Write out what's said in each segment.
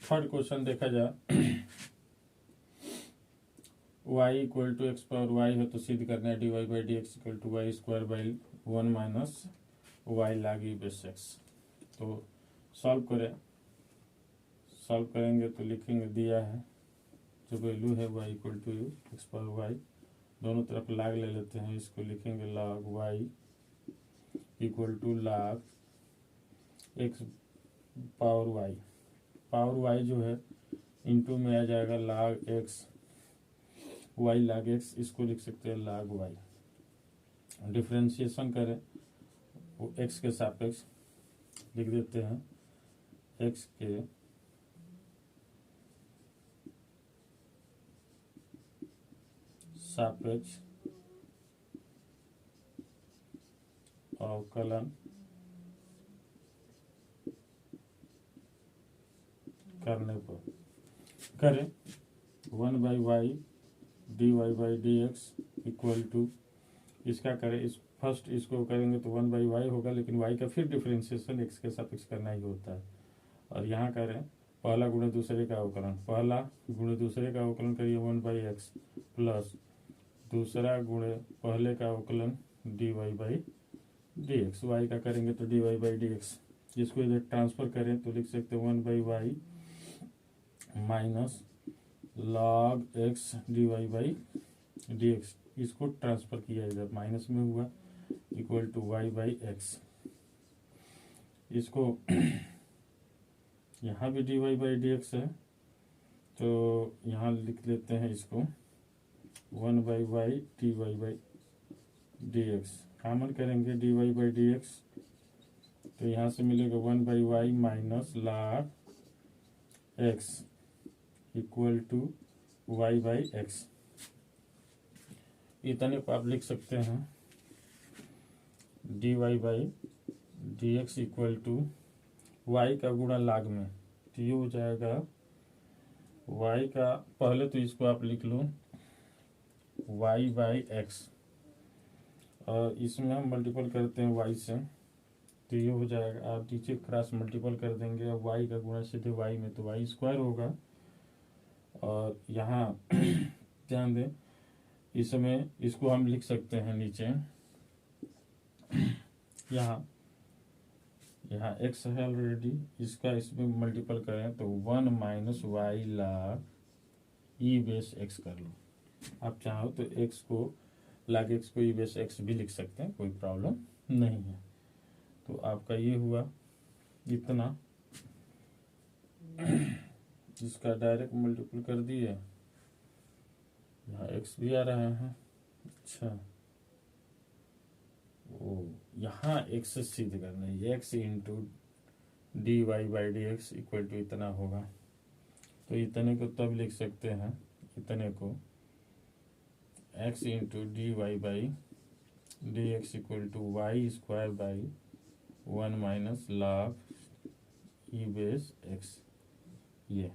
Third question देखा जाए, y equal to x power y है तो सिद्ध करना है dy by d x equal to y square by 1 minus y log e base x. तो सॉल्व करेंगे तो लिखेंगे, दिया है जो वैल्यू है y equal to x power y, दोनों तरफ लाग ले लेते हैं, इसको लिखेंगे log y equal to log x power y जो है इंटू में आ जाएगा log x, y log x, इसको लिख सकते हैं log y। डिफ्रेंशिएशन करें वो x के सापेक्ष लिख देते हैं, x के सापेक्ष अवकलन करने पर करें 1 by y d y by d x equal to, इसका करें इस फर्स्ट इसको करेंगे तो 1 बाई वाई होगा, लेकिन वाई का फिर डिफरेंशिएशन एक्स के सापेक्ष करना ही होता है। और यहाँ करें पहला गुणे दूसरे का अवकलन, पहला गुणे दूसरे का अवकलन करिए 1 बाई एक्स प्लस दूसरा गुणे पहले का अवकलन d y by d x, वाई का करेंगे तो d y by d x, जिसको इधर ट्रांसफर करें तो लिख सकते हैं 1 by y minus log x d y by d x, इसको ट्रांसफर किया इधर माइनस में हुआ equal to y by x. इसको यहाँ भी d y by d x है तो यहाँ लिख लेते हैं इसको 1 by y d y by d x, common करेंगे d y by d x तो यहाँ से मिलेगा 1 by y minus log x equal to y by x. इतने को आप लिख सकते हैं d y by d x equal to y का गुणा लाग में, तो ये हो जाएगा वाई का, पहले तो इसको आप लिख लो वाई बाई एक्स और इसमें हम मल्टीपल करते हैं वाई से, तो ये हो जाएगा, आप नीचे क्रॉस मल्टीपल कर देंगे और वाई का गुणा सीधे वाई में तो वाई स्क्वायर होगा। और यहाँ ध्यान दें इसमें इसको हम लिख सकते हैं नीचे, यहाँ x है ऑलरेडी, इसका इसमें मल्टीपल करें तो 1 minus y log e base x कर लो। आप चाहो तो x को लाग x को ई बेस एक्स भी लिख सकते हैं, कोई प्रॉब्लम नहीं है। तो आपका ये हुआ इतना, इसका डायरेक्ट मल्टीपल कर दिए, यहाँ x भी आ रहा है, अच्छा वो यहाँ x से सिद्ध करना है, x into d y by d x equal to इतना होगा। तो इतने को तब लिख सकते हैं, इतने को x into d y by d x equal to y square by 1 minus log e base x, ये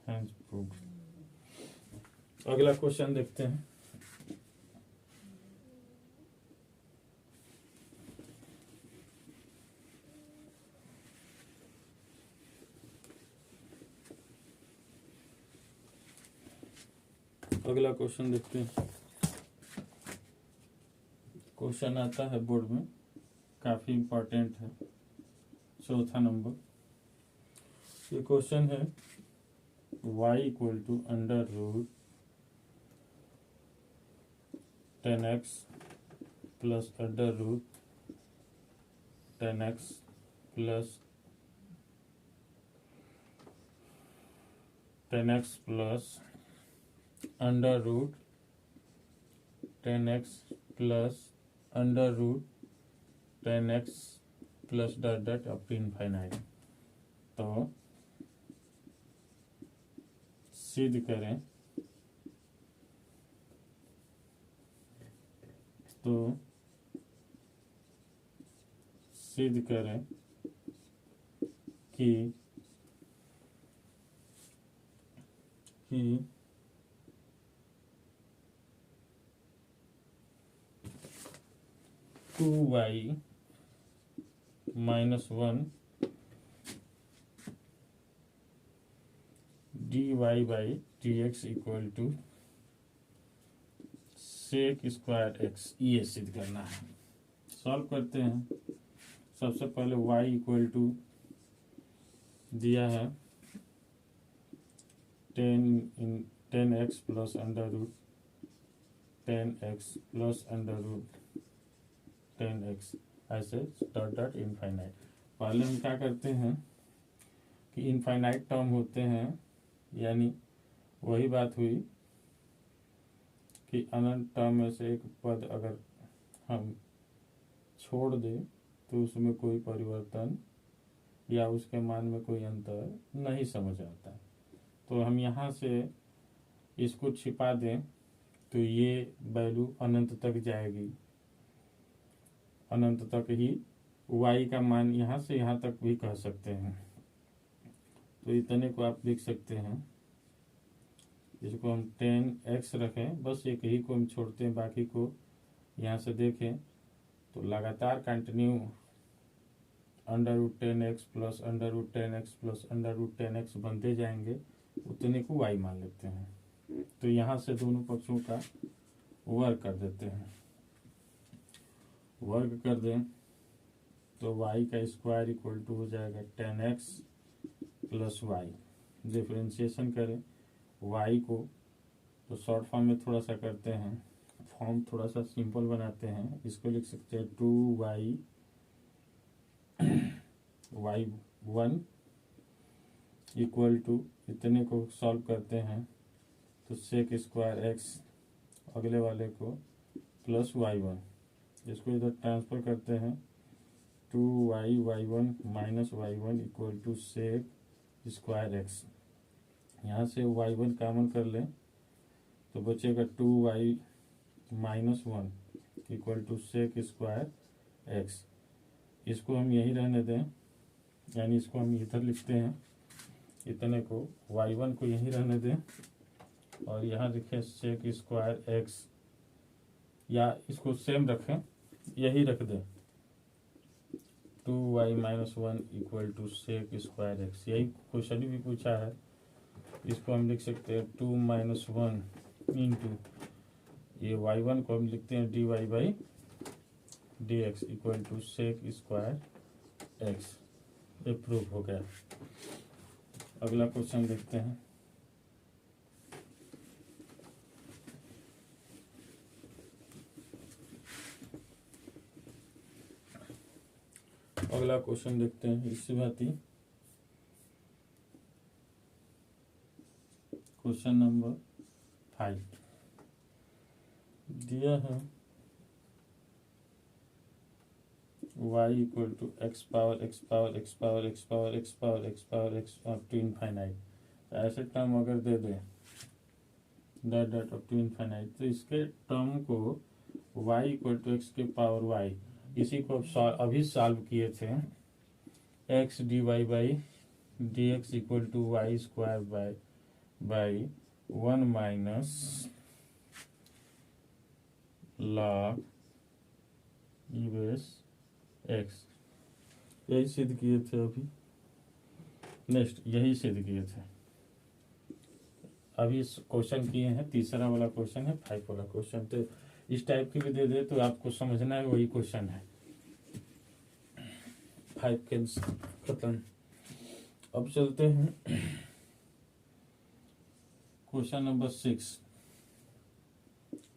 हैंस प्रूव्ड। अगला क्वेश्चन देखते हैं। अगला क्वेश्चन देखते हैं। क्वेश्चन आता है बोर्ड में, काफी इंपॉर्टेंट है, चौथा नंबर। ये क्वेश्चन है y equal to under root 10x plus under root 10x plus 10x plus under root 10x plus under root 10x plus dot dot up to infinite. तो सिद्ध करें, तो सिद्ध करें कि 2y -1 dy/dx equal to sec square x, ये सिद्ध करना है। सॉल्व करते हैं। सबसे पहले y इक्वल टू दिया है 10x plus under root 10x plus under root 10x, ऐसे डॉट डॉट इनफाइनाइट। पहले हम क्या करते हैं कि इनफाइनाइट टर्म होते हैं, यानी वही बात हुई कि अनंत टर्म में से एक पद अगर हम छोड़ दें तो उसमें कोई परिवर्तन या उसके मान में कोई अंतर नहीं समझ आता। तो हम यहाँ से इसको छिपा दें तो ये वैल्यू अनंत तक जाएगी, अनंत तक ही y का मान यहाँ से यहाँ तक भी कह सकते हैं। तो इतने को आप लिख सकते हैं। इसको हम 10x रखें, बस एक ही को हम छोड़ते हैं, बाकी को यहाँ से देखें तो लगातार continue under root 10x plus under root 10x plus under root 10x बनते जाएंगे, उतने को y मान लेते हैं। तो यहाँ से दोनों पक्षों का वर्ग कर देते हैं। वर्ग कर दें तो y का स्क्वायर इक्वल टू हो जाएगा 10x प्लस y। डिफरेंशिएशन करें y को तो शॉर्ट फॉर्म में थोड़ा सा करते हैं, फॉर्म थोड़ा सा सिंपल बनाते हैं। इसको लिख सकते हैं 2y y1 इक्वल टू, इतने को सॉल्व करते हैं तो सेक स्क्वायर एक्स, अगले वाले को प्लस y1, इसको इधर ट्रांसफर करते हैं 2y y1 minus y1 equal to sec square x. यहाँ से y1 कॉमन कर लें तो बचेगा 2y minus 1 equal to sec square x. इसको हम यही रहने दें, यानी इसको हम इधर लिखते हैं, इतने को y1 को यही रहने दें और यहाँ लिखें सेक स्क्वायर एक्स, या इसको सेम रखें, यही रख दें 2y minus 1 equal to sec square x. यही क्वेश्चन भी पूछा है। इसको हम लिख सकते हैं 2 माइनस 1 इंटू ये y1 को हम लिखते हैं dy/dx equal to sec square x. ये प्रूफ हो गया। अगला क्वेश्चन देखते हैं। अगला क्वेश्चन देखते हैं। इससे बात ही क्वेश्चन नंबर 5 दिया है y equal to x power x power x power x power x power x power x up to infinite. ऐसे टर्म अगर दे दे dot dot up to infinite, तो इसके टर्म को y इक्वल टू एक्स के पावर y, इसी को अभी सॉल्व किए थे, x dy/dx equal to y square by 1 minus log e base x। यही सिद्ध किए थे अभी। नेक्स्ट यही सिद्ध किए थे अभी। क्वेश्चन किए हैं, तीसरा वाला क्वेश्चन है 5 वाला क्वेश्चन। तो इस टाइप की भी दे दे तो आपको समझना है वही क्वेश्चन है। 5 के खत्म। अब चलते हैं question number 6।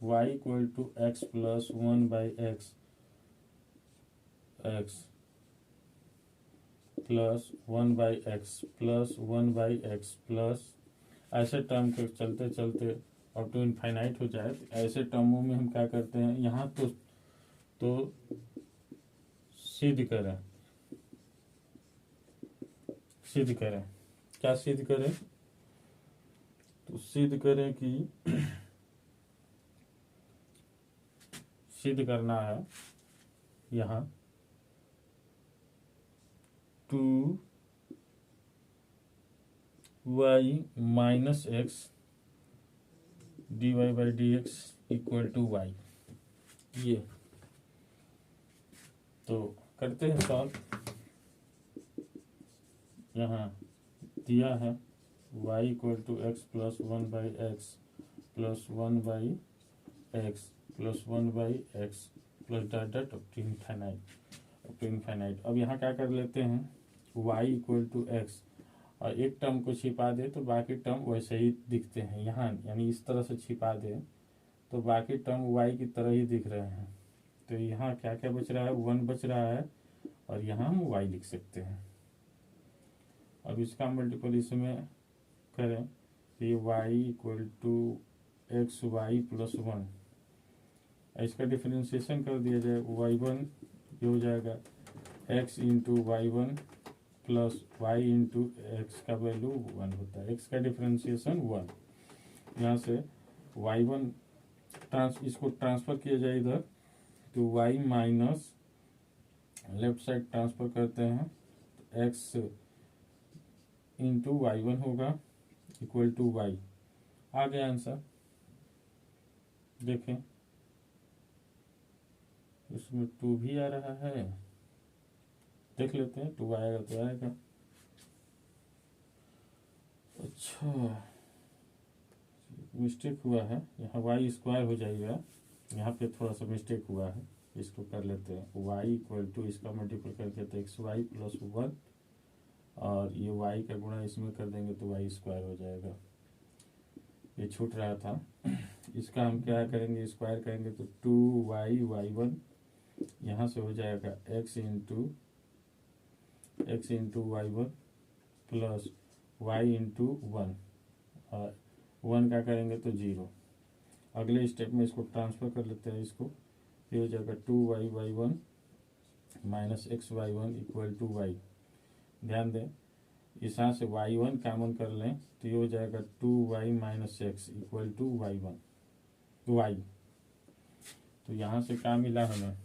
y equal to x plus 1/x x plus 1/x plus 1/x plus, ऐसे टर्म के चलते चलते अब टू इनफाइनाइट हो जाए। तो ऐसे टर्मों में हम क्या करते हैं, यहाँ तो सिद्ध करें, सिद्ध करें। क्या सिद्ध करें? तो सिद्ध करें कि सिद्ध करना है यहाँ 2y minus x dy/dx equal to y। ये तो करते हैं सॉल्व। यहाँ दिया है y equal to x plus 1/x plus 1/x plus 1/x plus dot dot up to infinite. अब यहाँ क्या कर लेते हैं, y इक्वल टू एक्स और एक टर्म को छिपा दे तो बाकी टर्म वैसे ही दिखते हैं यहाँ, यानी इस तरह से छिपा दे तो बाकी टर्म y की तरह ही दिख रहे हैं। तो यहाँ क्या क्या बच रहा है, 1 बच रहा है और यहाँ हम y लिख सकते हैं। अब इसका मल्टीपल इसमें करें तो ये y equal to x y plus 1, इसका डिफरेंशिएशन कर दिया जाए y1 ये हो जाएगा x into y1 plus y into x का वैल्यू 1 होता है, x का डिफरेंशिएशन 1। यहाँ से y1 इसको ट्रांसफर किया जाए इधर तो y minus left side transfer करते हैं तो x इंटू y1 होगा इक्वल टू y। आ गया आंसर, देखें इसमें 2 भी आ रहा है, देख लेते हैं 2 आएगा तो आएगा। अच्छा मिस्टेक हुआ है, यहाँ y स्क्वायर हो जाएगा, यहाँ पे थोड़ा सा मिस्टेक हुआ है, इसको कर लेते हैं y इक्वल टू इसका मल्टीपल करके तो xy प्लस 1 और ये y का गुणा इसमें कर देंगे तो y स्क्वायर हो जाएगा, ये छूट रहा था। इसका हम क्या करेंगे, स्क्वायर करेंगे तो 2y(y1) यहाँ से हो जाएगा x into y1 plus y into 1 और 1 का करेंगे तो 0। अगले स्टेप में इसको ट्रांसफर कर लेते हैं, इसको ये हो जाएगा 2y(y1) minus x(y1) equal to y। ध्यान दें इस यहाँ से y1 कॉमन कर लें तो ये हो जाएगा 2y minus x equal to y। तो यहाँ से क्या मिला, हमें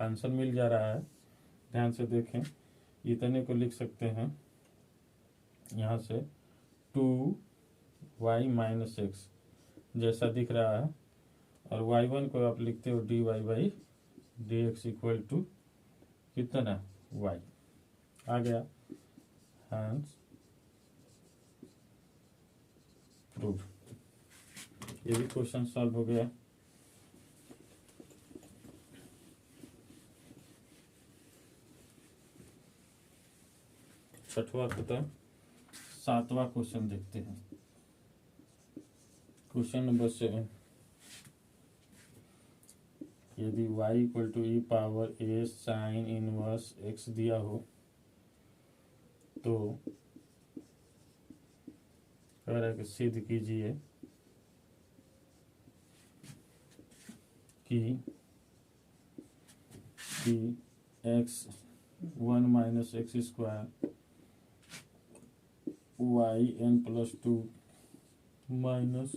आंसर मिल जा रहा है। ध्यान से देखें, इतने को लिख सकते हैं यहाँ से 2y माइनस x जैसा दिख रहा है और y1 को आप लिखते हो dy/dx इक्वल टू कितना y। आ गया, हैंस प्रूव। ये भी क्वेश्चन सॉल्व हो गया। छठवां तथा 7वां क्वेश्चन देखते हैं। क्वेश्चन नंबर 7, यदि y equal to e power a sine inverse x दिया हो तो कह रहा है कि सिद्ध कीजिए कि x1 minus x square yn plus 2 minus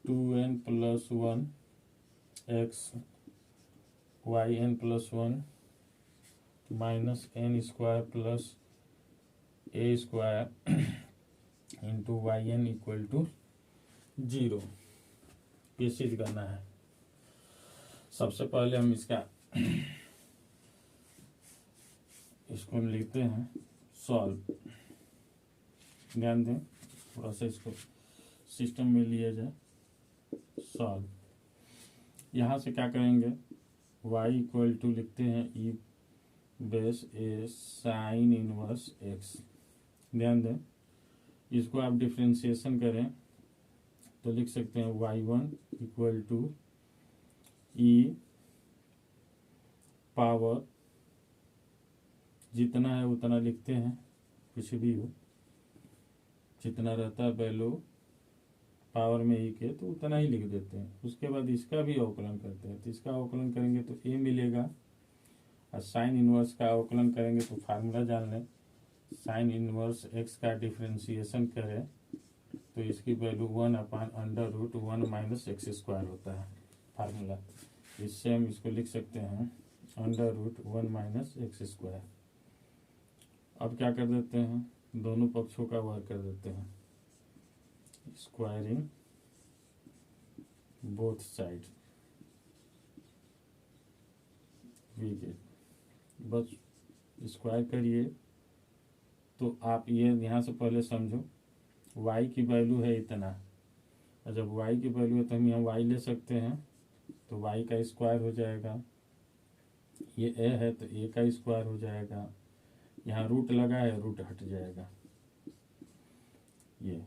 2n plus 1 x yn plus 1 minus n square plus a square into yn equal to 0, ये सिद्ध करना है। सबसे पहले हम इसको लिखते हैं सॉल्व। ध्यान दें थोड़ा सा इसको सिस्टम में लिया जाए, सॉल्व। यहाँ से क्या करेंगे, y इक्वल टू लिखते हैं e बेस ए साइन इनवर्स x। ध्यान दें इसको आप डिफ्रेंशिएशन करें तो लिख सकते हैं y1 equal to e power जितना है उतना लिखते हैं, कुछ भी हो जितना रहता है वैल्यू पावर में e के तो उतना ही लिख देते हैं। उसके बाद इसका भी अवकलन करते हैं तो इसका अवकलन करेंगे तो a मिलेगा और साइन इनवर्स का अवकलन करेंगे तो फार्मूला जान लें, साइन इनवर्स x का डिफ्रेंशिएशन करें तो इसकी वैल्यू 1/√1 माइनस एक्स स्क्वायर होता है फार्मूला। इससे हम इसको लिख सकते हैं √1 माइनस एक्स स्क्वायर। अब क्या कर देते हैं, दोनों पक्षों का वर्ग कर देते हैं, squaring both side, we get, बस स्क्वायर करिए तो आप ये यहाँ से पहले समझो, y की वैल्यू है इतना, और जब y की वैल्यू है तो हम यहाँ y ले सकते हैं, तो y का स्क्वायर हो जाएगा, ये a है तो a का स्क्वायर हो जाएगा, यहाँ रूट लगा है रूट हट जाएगा, ये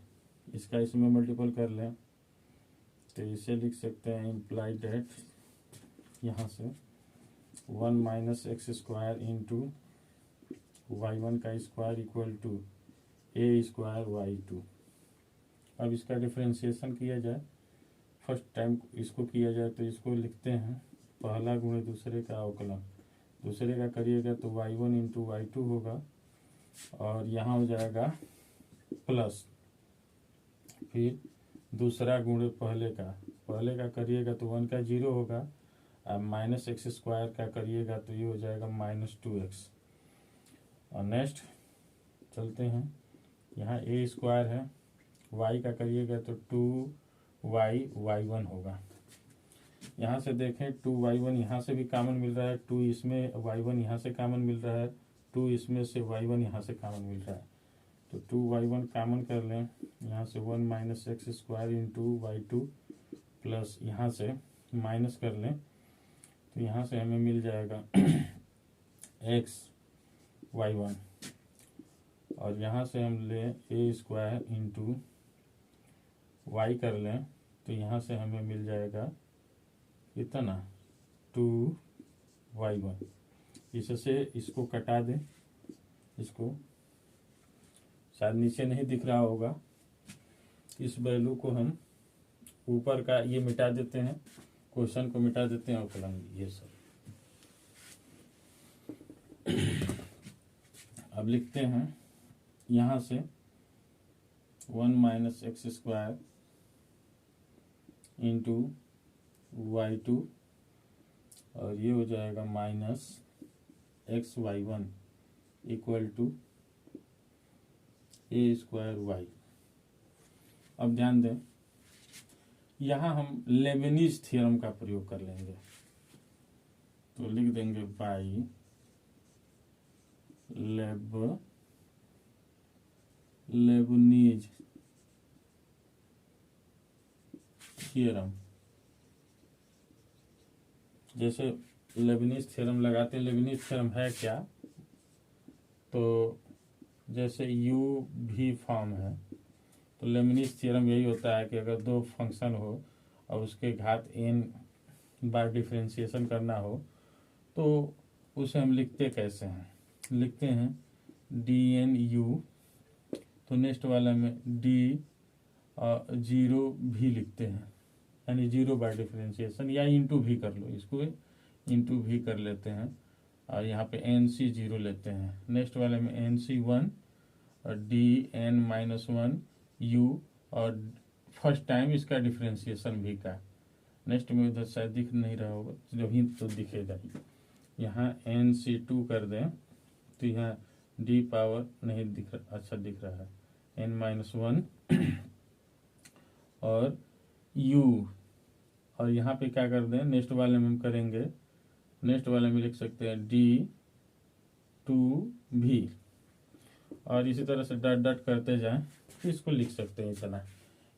इसका इसमें मल्टीपल कर लें तो इसे लिख सकते हैं इम्प्लाई डेट यहाँ से 1 minus x square into y1 का square equal to a square y2। अब इसका डिफ्रेंशिएशन किया जाए, फर्स्ट टाइम इसको किया जाए तो इसको लिखते हैं पहला गुणे दूसरे का अवकलन, दूसरे का करिएगा तो y1 इंटू y2 होगा, और यहाँ हो जाएगा प्लस, फिर दूसरा गुणे पहले का करिएगा तो 1 का 0 होगा, अब माइनस एक्स स्क्वायर का करिएगा तो ये हो जाएगा -2x। और नेक्स्ट चलते हैं, यहाँ a स्क्वायर है, y का करिएगा तो 2y y1 होगा। यहाँ से देखें 2y1 यहाँ से भी कॉमन मिल रहा है, 2 इसमें y1 यहाँ से कॉमन मिल रहा है, 2 इसमें से y1 यहाँ से कॉमन मिल रहा है, तो 2y1 कॉमन कर लें, यहाँ से 1 minus x square into y2 plus यहाँ से माइनस कर लें तो यहाँ से हमें मिल जाएगा x y1, और यहाँ से हम लें a स्क्वायर इंटू y कर लें तो यहाँ से हमें मिल जाएगा इतना 2y1। इससे इसको कटा दें, इसको शायद नीचे नहीं दिख रहा होगा, इस वैल्यू को हम ऊपर का ये मिटा देते हैं, क्वेश्चन को मिटा देते हैं अवकलन ये सब। अब लिखते हैं यहाँ से 1 minus x square into y2, और ये हो जाएगा minus x y1 equal to a square y। अब ध्यान दें, यहाँ हम लेबनीज थ्योरम का प्रयोग कर लेंगे, तो लिख देंगे बाई लेबनीज थ्योरम। जैसे लेबनीज थ्योरम लगाते हैं, लेबनीज थ्योरम है क्या, तो जैसे u भी फॉर्म है, तो लेबनीज थ्योरम यही होता है कि अगर दो फंक्शन हो और उसके घात n बार डिफरेंशिएशन करना हो तो उसे हम लिखते कैसे हैं, लिखते हैं dnu, तो नेक्स्ट वाला में d0 भी लिखते हैं, यानी 0 बार डिफरेंशिएशन, या इंटू भी कर लो, इसको इंटू भी कर लेते हैं, और यहाँ पे nc0 लेते हैं, नेक्स्ट वाले में nc1 और dn-1 u, और फर्स्ट टाइम इसका डिफरेंशिएशन भी का, नेक्स्ट में उधर शायद दिख नहीं रहा होगा, जब ही तो दिखेगा ही, यहाँ nc2 कर दें तो यहाँ d पावर नहीं दिख रहा, अच्छा दिख रहा है n-1 और u, और यहाँ पे क्या कर दें, नेक्स्ट वाले में हम करेंगे, नेक्स्ट वाले में लिख सकते हैं d2 भी, और इसी तरह से डट डट करते जाएं, इसको लिख सकते हैं इतना।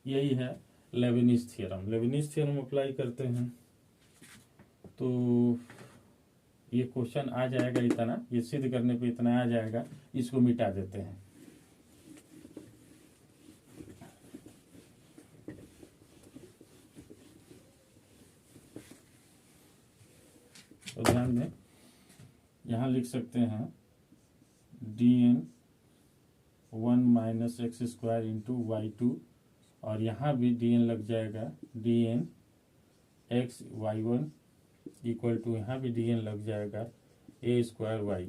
यही है Lebanese theorem. Lebanese theorem apply करते हैं तो ये क्वेश्चन आ जाएगा इतना, ये सिद्ध करने पे इतना आ जाएगा, इसको मिटा देते हैं। तो ध्यान दें, यहाँ लिख सकते हैं dn 1 minus x square into y2, और यहाँ भी dn लग जाएगा dn x y1 equal to, यहाँ भी dn लग जाएगा a स्क्वायर y।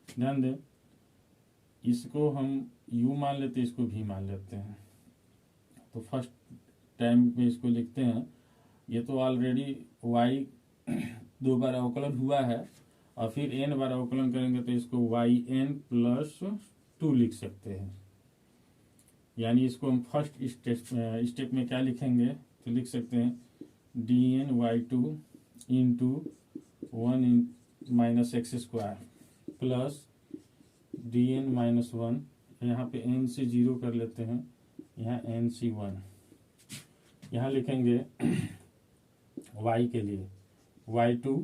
ध्यान दें, इसको हम u मान लेते हैं, इसको भी मान लेते हैं, तो फर्स्ट टाइम में इसको लिखते हैं, ये तो ऑलरेडी y 2 बार अवकलन हुआ है, और फिर n बार अवकलन करेंगे तो इसको yn प्लस 2 लिख सकते हैं, यानी इसको हम फर्स्ट स्टेप में क्या लिखेंगे, तो लिख सकते हैं dn y2 into 1 minus x square plus dn minus 1, यहाँ पे nc 0 कर लेते हैं, यहाँ nc 1, यहाँ लिखेंगे y के लिए y2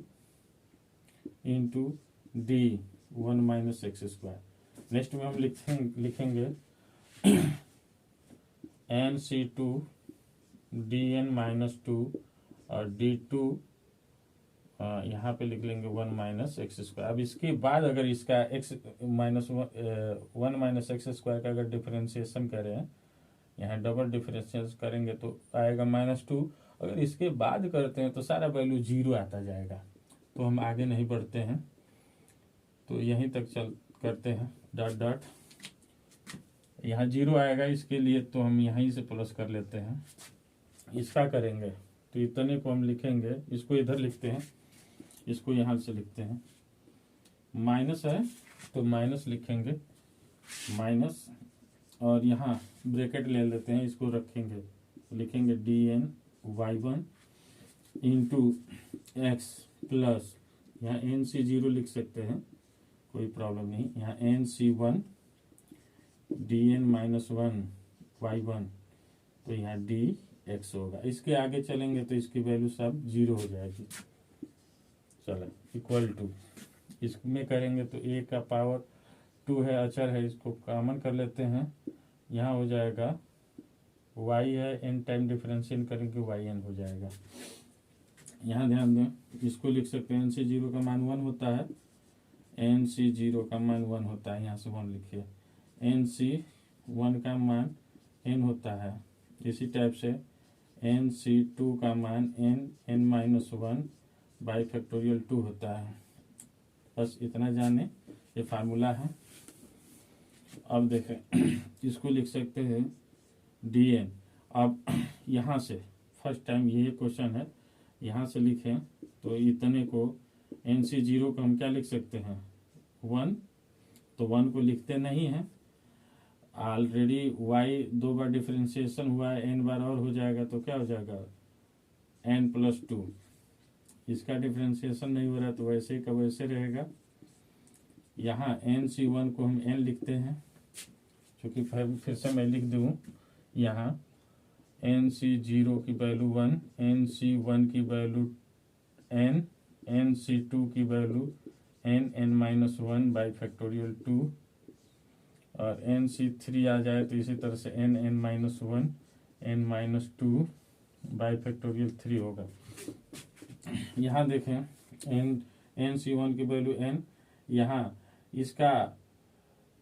into D 1 minus x square. Next में हम लिखेंगे nc2 dn माइनस 2 और d2 यहाँ पे लिख लेंगे 1 माइनस एक्स स्क्वायर। अब इसके बाद अगर इसका x minus 1 minus x square का अगर डिफरेंशिएशन करें, यहाँ डबल डिफरेंशिएशन करेंगे तो आएगा -2। अगर इसके बाद करते हैं तो सारा वैल्यू 0 आता जाएगा, तो हम आगे नहीं बढ़ते हैं, तो यहीं तक चल करते हैं डॉट डॉट। यहाँ 0 आएगा इसके लिए, तो हम यहीं से प्लस कर लेते हैं। इसका करेंगे तो इतने को हम लिखेंगे, इसको इधर लिखते हैं, इसको यहाँ से लिखते हैं, माइनस है तो माइनस लिखेंगे माइनस, और यहाँ ब्रैकेट ले लेते हैं, इसको रखेंगे, लिखेंगे dn y1 into x plus, यहाँ nc 0 लिख सकते हैं, कोई प्रॉब्लम नहीं, यहाँ nc 1 dn माइनस 1 y1, तो यहाँ dx होगा। इसके आगे चलेंगे तो इसकी वैल्यू सब 0 हो जाएगी। चलो इक्वल टू, इसमें करेंगे तो a का पावर 2 है, अचर है, इसको कॉमन कर लेते हैं, यहाँ हो जाएगा y है, n टाइम डिफरेंशिएट करेंगे yn हो जाएगा। यहाँ ध्यान दें, इसको लिख सकते हैं nc 0 का मान 1 होता है, nc 0 का मान 1 होता है, यहाँ से 1 लिखिए, nc 1 का मान n होता है, इसी टाइप से nc 2 का मान n माइनस 1 बाई फैक्टोरियल 2 होता है। बस इतना जाने, ये फार्मूला है। अब देखें, इसको लिख सकते हैं dn। अब यहाँ से फर्स्ट टाइम ये क्वेश्चन है, यहाँ से लिखें तो इतने को nc 0 को हम क्या लिख सकते हैं 1, तो 1 को लिखते नहीं हैं, ऑलरेडी y 2 बार डिफरेंशिएशन हुआ है, n बार और हो जाएगा, तो क्या हो जाएगा n प्लस 2। इसका डिफरेंशिएशन नहीं हो रहा तो वैसे का वैसे रहेगा। यहाँ nc 1 को हम n लिखते हैं, क्योंकि फिर से मैं लिख दूँ, यहाँ nc 0 की वैल्यू 1, nc 1 की वैल्यू n, nc 2 की value n minus 1 by factorial 2, और nc 3 आ जाए तो इसी तरह से n minus 1 n minus 2 by factorial 3 होगा। यहाँ देखें nc 1 की वैल्यू n, यहाँ इसका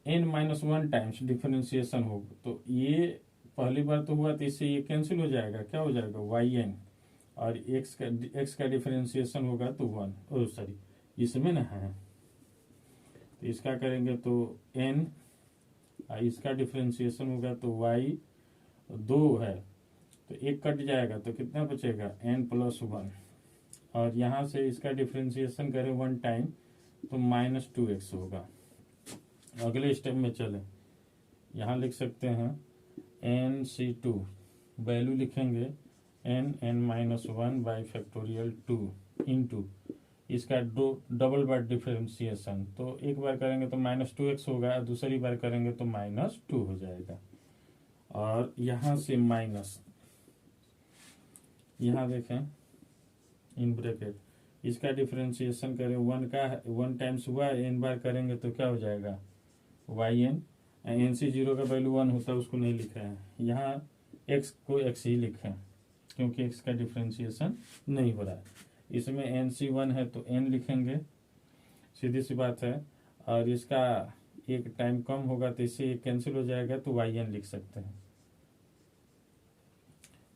n माइनस 1 टाइम्स डिफरेंशिएशन होगा, तो ये पहली बार तो हुआ तो इससे ये कैंसिल हो जाएगा, क्या हो जाएगा yn, और x का डिफरेंशिएशन होगा तो 1, सॉरी इसमें ना है, तो इसका करेंगे तो n, इसका डिफरेंशिएशन होगा तो y 2 है, तो एक कट जाएगा तो कितना बचेगा n प्लस 1, और यहाँ से इसका डिफरेंशिएशन करें 1 टाइम तो -2x होगा। अगले स्टेप में चलें, यहाँ लिख सकते हैं nc2 वैल्यू लिखेंगे n minus 1 by factorial 2 into इसका डबल बार डिफरेंशिएशन, तो एक बार करेंगे तो -2x होगा, दूसरी बार करेंगे तो -2 हो जाएगा, और यहाँ से माइनस, यहाँ देखें इन ब्रैकेट, इसका डिफरेंशिएशन करें 1 टाइम्स हुआ, n बार करेंगे तो क्या हो जाएगा yn, nc 0 का वैल्यू 1 होता है, उसको नहीं लिखा है, यहाँ x को x ही लिखें, क्योंकि x का डिफरेंशिएशन नहीं हो रहा है। इसमें nc 1 है तो n लिखेंगे, सीधी सी बात है, और इसका एक टाइम कम होगा तो इससे कैंसिल हो जाएगा, तो yn लिख सकते हैं,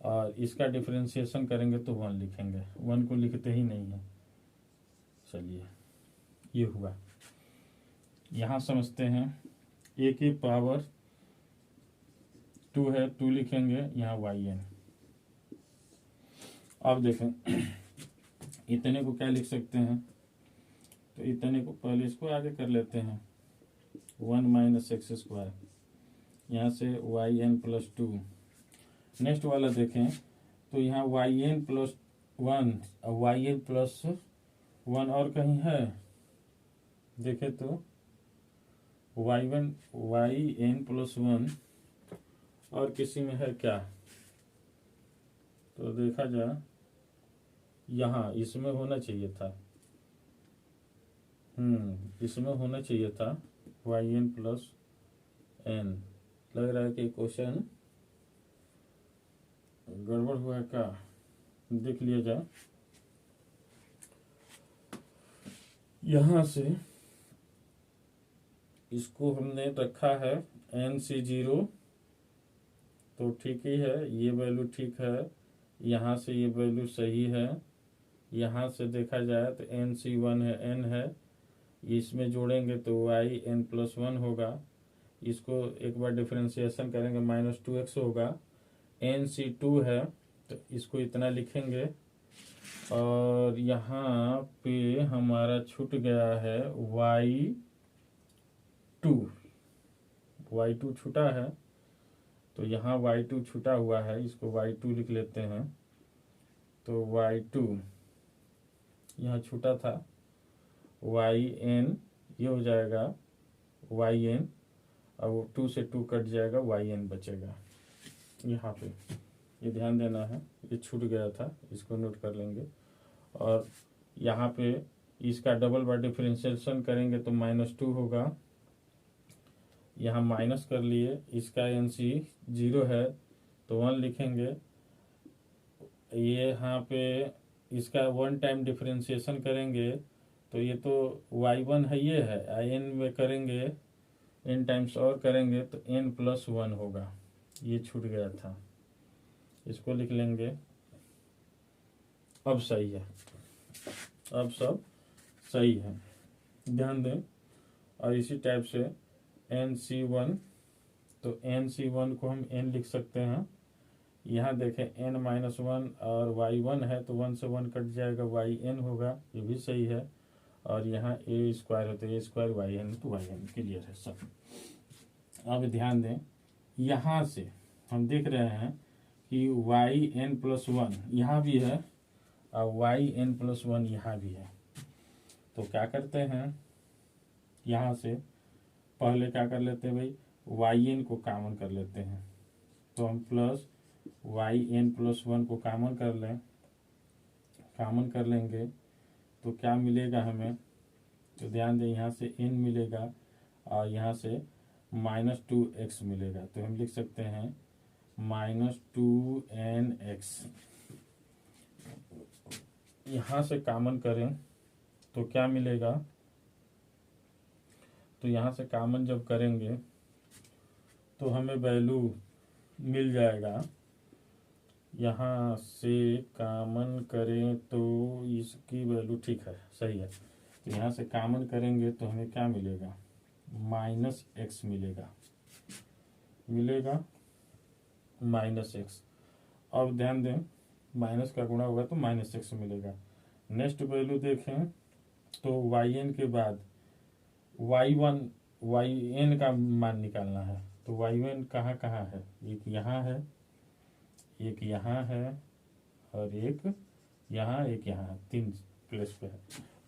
और इसका डिफरेंशिएशन करेंगे तो 1 लिखेंगे, 1 को लिखते ही नहीं है। चलिए ये हुआ। यहाँ समझते हैं a की पावर 2 है, 2 लिखेंगे, यहाँ yn। अब देखें इतने को क्या लिख सकते हैं, तो इतने को पहले इसको आगे कर लेते हैं, 1 माइनस एक्स स्क्वायर, यहाँ से yn प्लस 2। नेक्स्ट वाला देखें तो यहाँ yn प्लस 1 और yn प्लस 1 और कहीं है, देखें तो वाई एन प्लस वन और किसी में है क्या, तो देखा जाए यहाँ इसमें होना चाहिए था, इसमें होना चाहिए था वाई एन प्लस एन। लग रहा है कि क्वेश्चन गड़बड़ हुआ है क्या, देख लिया जाए। यहाँ से इसको हमने रखा है एन सी 0, तो ठीक ही है, ये वैल्यू ठीक है, यहाँ से ये वैल्यू सही है। यहाँ से देखा जाए तो एन सी 1 है, एन है, इसमें जोड़ेंगे तो वाई एन प्लस वन होगा। इसको एक बार डिफ्रेंशिएशन करेंगे -2x होगा। एन सी 2 है तो इसको इतना लिखेंगे, और यहाँ पे हमारा छूट गया है y2 छूटा है, तो यहाँ y2 छूटा हुआ है, इसको y2 लिख लेते हैं। तो y2 यहाँ छूटा था, yn ये हो जाएगा yn, और 2 से 2 कट जाएगा, yn बचेगा। यहाँ पे ये ध्यान देना है, ये छूट गया था, इसको नोट कर लेंगे। और यहाँ पे इसका डबल बार डिफरेंशिएशन करेंगे तो -2 होगा, यहाँ माइनस कर लिए। इसका एन सी 0 है तो 1 लिखेंगे। ये यहाँ पे इसका 1 टाइम डिफरेंशिएशन करेंगे तो ये तो y1 है, ये है n में करेंगे, n टाइम्स और करेंगे तो n प्लस 1 होगा, ये छूट गया था, इसको लिख लेंगे। अब सही है, अब सब सही है, ध्यान दें। और इसी टाइप से NC1, तो NC1 को हम n लिख सकते हैं। यहाँ देखें n-1 और y1 है तो 1 से 1 कट जाएगा, yn होगा, ये भी सही है। और यहाँ a स्क्वायर है तो a स्क्वायर yn, तो yn क्लियर है सब। अब ध्यान दें, यहाँ से हम देख रहे हैं कि yn प्लस 1 यहाँ भी है और yn प्लस 1 यहाँ भी है। तो क्या करते हैं, यहाँ से पहले क्या कर लेते हैं भाई, yn को कॉमन कर लेते हैं। तो हम प्लस yn प्लस 1 को कॉमन कर लें, कॉमन कर लेंगे तो क्या मिलेगा हमें, तो ध्यान दें यहाँ से n मिलेगा और यहाँ से -2x मिलेगा। तो हम लिख सकते हैं -2nx। यहाँ से कॉमन करें तो क्या मिलेगा, तो यहाँ से कॉमन जब करेंगे तो हमें वैल्यू मिल जाएगा। यहाँ से कॉमन करें तो इसकी वैल्यू ठीक है, सही है। तो यहाँ से कॉमन करेंगे तो हमें क्या मिलेगा, -x मिलेगा, -x। अब ध्यान दें, माइनस का गुणा होगा तो -x मिलेगा। नेक्स्ट वैल्यू देखें तो yn के बाद yn का मान निकालना है। तो yn कहाँ कहाँ है, एक यहाँ है, एक यहाँ है और एक यहाँ, एक यहाँ, 3 प्लेस पे है।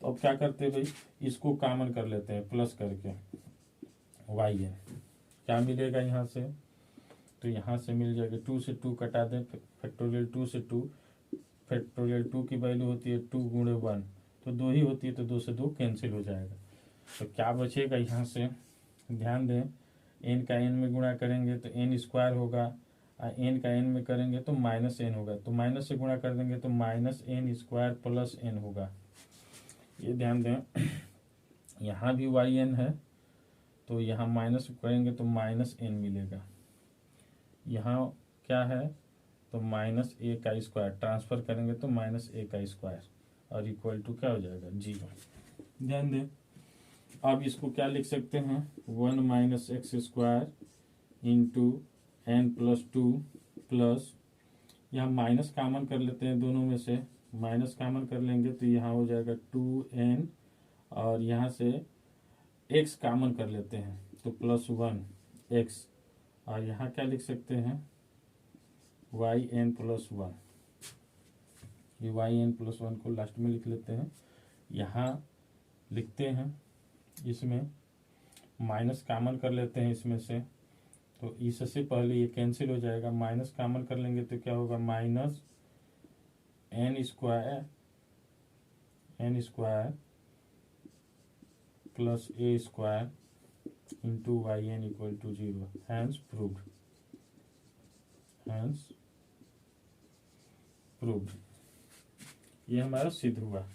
तो अब क्या करते हैं भाई, इसको कॉमन कर लेते हैं प्लस करके yn। क्या मिलेगा यहाँ से, तो यहाँ से मिल जाएगा 2 से 2 कटा दें, फैक्टोरियल 2 से 2, फैक्टोरियल 2 की वैल्यू होती है 2 गुणे 1, तो 2 ही होती है, तो 2 से 2 कैंसिल हो जाएगा। तो क्या बचेगा यहाँ से, ध्यान दें, n का n में गुणा करेंगे तो n स्क्वायर होगा, और n का n में करेंगे तो -n होगा, तो माइनस से गुणा कर देंगे तो -n स्क्वायर प्लस n होगा। ये ध्यान दें, यहाँ भी yn है तो यहाँ माइनस करेंगे तो -n मिलेगा। यहाँ क्या है, तो -a का स्क्वायर, ट्रांसफर करेंगे तो -a का स्क्वायर, और इक्वल टू क्या हो जाएगा, 0। ध्यान दें, अब इसको क्या लिख सकते हैं, 1 - x square into n plus 2 plus, यहाँ माइनस कॉमन कर लेते हैं, दोनों में से माइनस कॉमन कर लेंगे तो यहाँ हो जाएगा 2n, और यहाँ से x कॉमन कर लेते हैं तो +1x, और यहाँ क्या लिख सकते हैं, yn प्लस 1। ये yn प्लस 1 को लास्ट में लिख लेते हैं। यहाँ लिखते हैं इसमें माइनस कॉमन कर लेते हैं इसमें से, तो इससे पहले ये कैंसिल हो जाएगा। माइनस कॉमन कर लेंगे तो क्या होगा, minus n square plus a square into y n equal to 0। Hence proved. ये हमारा सिद्ध हुआ।